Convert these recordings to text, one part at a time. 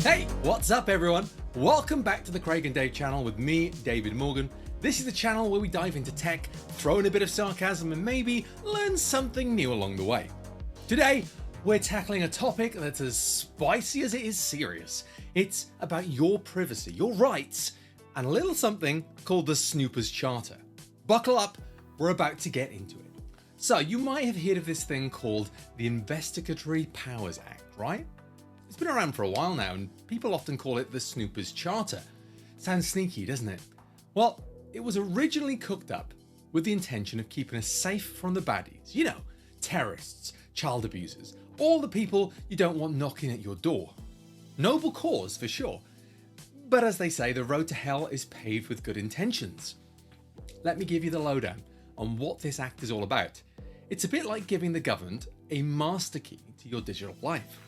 Hey, what's up everyone? Welcome back to the Craig and Dave channel with me, David Morgan. This is the channel where we dive into tech, throw in a bit of sarcasm and maybe learn something new along the way. Today, we're tackling a topic that's as spicy as it is serious. It's about your privacy, your rights, and a little something called the Snooper's Charter. Buckle up, we're about to get into it. So you might have heard of this thing called the Investigatory Powers Act, right? It's been around for a while now and people often call it the Snooper's Charter. Sounds sneaky, doesn't it? Well, it was originally cooked up with the intention of keeping us safe from the baddies. You know, terrorists, child abusers, all the people you don't want knocking at your door. Noble cause for sure. But as they say, the road to hell is paved with good intentions. Let me give you the lowdown on what this act is all about. It's a bit like giving the government a master key to your digital life.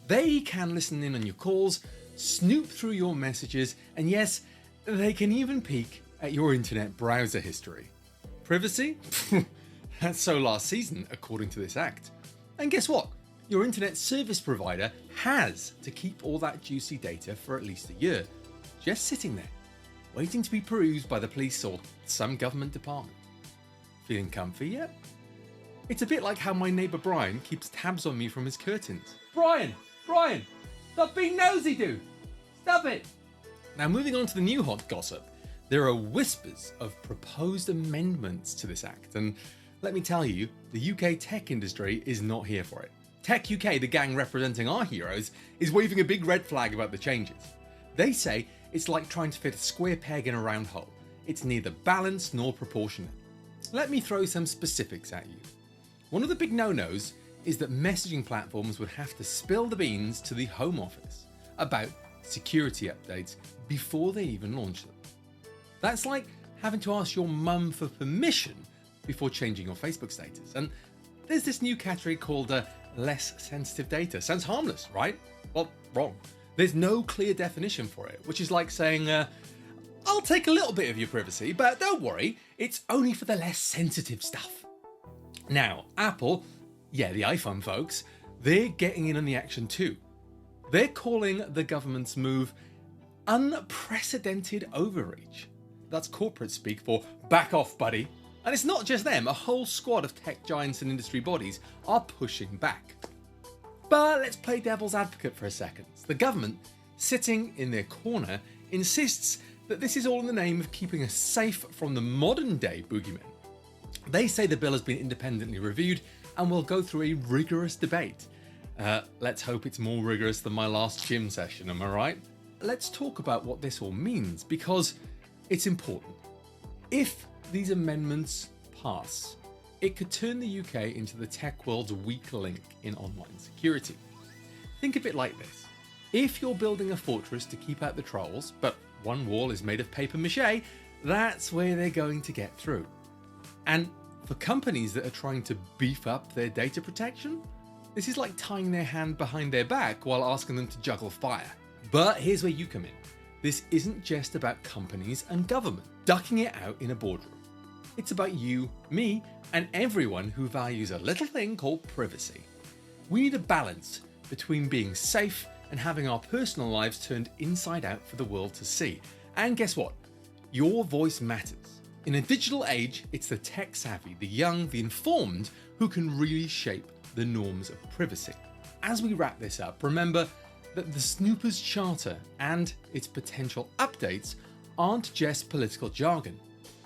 They can listen in on your calls, snoop through your messages, and yes, they can even peek at your internet browser history. Privacy? That's so last season, according to this act. And guess what? Your internet service provider has to keep all that juicy data for at least a year, just sitting there, waiting to be perused by the police or some government department. Feeling comfy yet? It's a bit like how my neighbour Brian keeps tabs on me from his curtains. Brian, stop being nosy, dude. Stop it. Now moving on to the new hot gossip, there are whispers of proposed amendments to this act, and let me tell you, the UK tech industry is not here for it. Tech UK, the gang representing our heroes, is waving a big red flag about the changes. They say it's like trying to fit a square peg in a round hole. It's neither balanced nor proportionate. Let me throw some specifics at you. One of the big no-nos is that messaging platforms would have to spill the beans to the Home Office about security updates before they even launch them. That's like having to ask your mum for permission before changing your Facebook status. And there's this new category called less sensitive data. Sounds harmless, right? Well, wrong. There's no clear definition for it, which is like saying, I'll take a little bit of your privacy, but don't worry, it's only for the less sensitive stuff. Now, Apple, the iPhone folks, they're getting in on the action too. They're calling the government's move unprecedented overreach. That's corporate speak for back off, buddy. And it's not just them, a whole squad of tech giants and industry bodies are pushing back. But let's play devil's advocate for a second. The government, sitting in their corner, insists that this is all in the name of keeping us safe from the modern day boogeymen. They say the bill has been independently reviewed and will go through a rigorous debate. Let's hope it's more rigorous than my last gym session, am I right? Let's talk about what this all means, because it's important. If these amendments pass, it could turn the UK into the tech world's weak link in online security. Think of it like this. If you're building a fortress to keep out the trolls, but one wall is made of paper mache, that's where they're going to get through. And for companies that are trying to beef up their data protection, this is like tying their hand behind their back while asking them to juggle fire. But here's where you come in. This isn't just about companies and government ducking it out in a boardroom. It's about you, me, and everyone who values a little thing called privacy. We need a balance between being safe and having our personal lives turned inside out for the world to see. And guess what? Your voice matters. In a digital age, it's the tech savvy, the young, the informed who can really shape the norms of privacy. As we wrap this up, remember that the Snooper's Charter and its potential updates aren't just political jargon.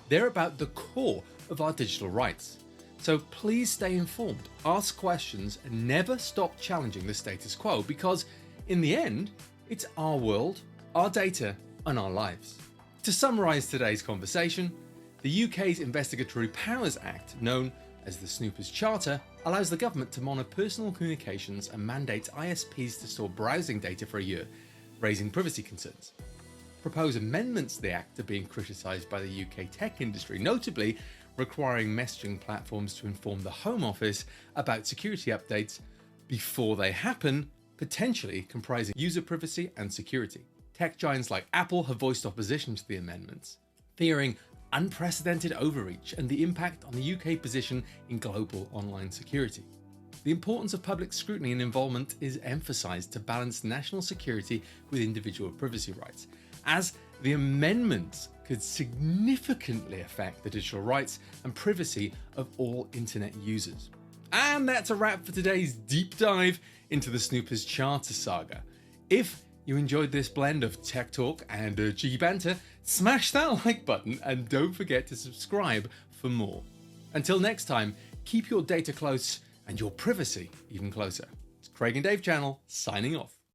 They're about the core of our digital rights. So please stay informed, ask questions, and never stop challenging the status quo, because in the end, it's our world, our data, and our lives. To summarise today's conversation, the UK's Investigatory Powers Act, known as the Snooper's Charter, allows the government to monitor personal communications and mandates ISPs to store browsing data for a year, raising privacy concerns. Proposed amendments to the Act are being criticised by the UK tech industry, notably requiring messaging platforms to inform the Home Office about security updates before they happen, potentially comprising user privacy and security. Tech giants like Apple have voiced opposition to the amendments, fearing unprecedented overreach and the impact on the UK position in global online security. the importance of public scrutiny and involvement is emphasized to balance national security with individual privacy rights, as the amendments could significantly affect the digital rights and privacy of all internet users. And that's a wrap for today's deep dive into the Snoopers Charter saga. If you enjoyed this blend of tech talk and cheeky banter, smash that like button and don't forget to subscribe for more. Until next time, keep your data close and your privacy even closer. It's Craig and Dave channel signing off.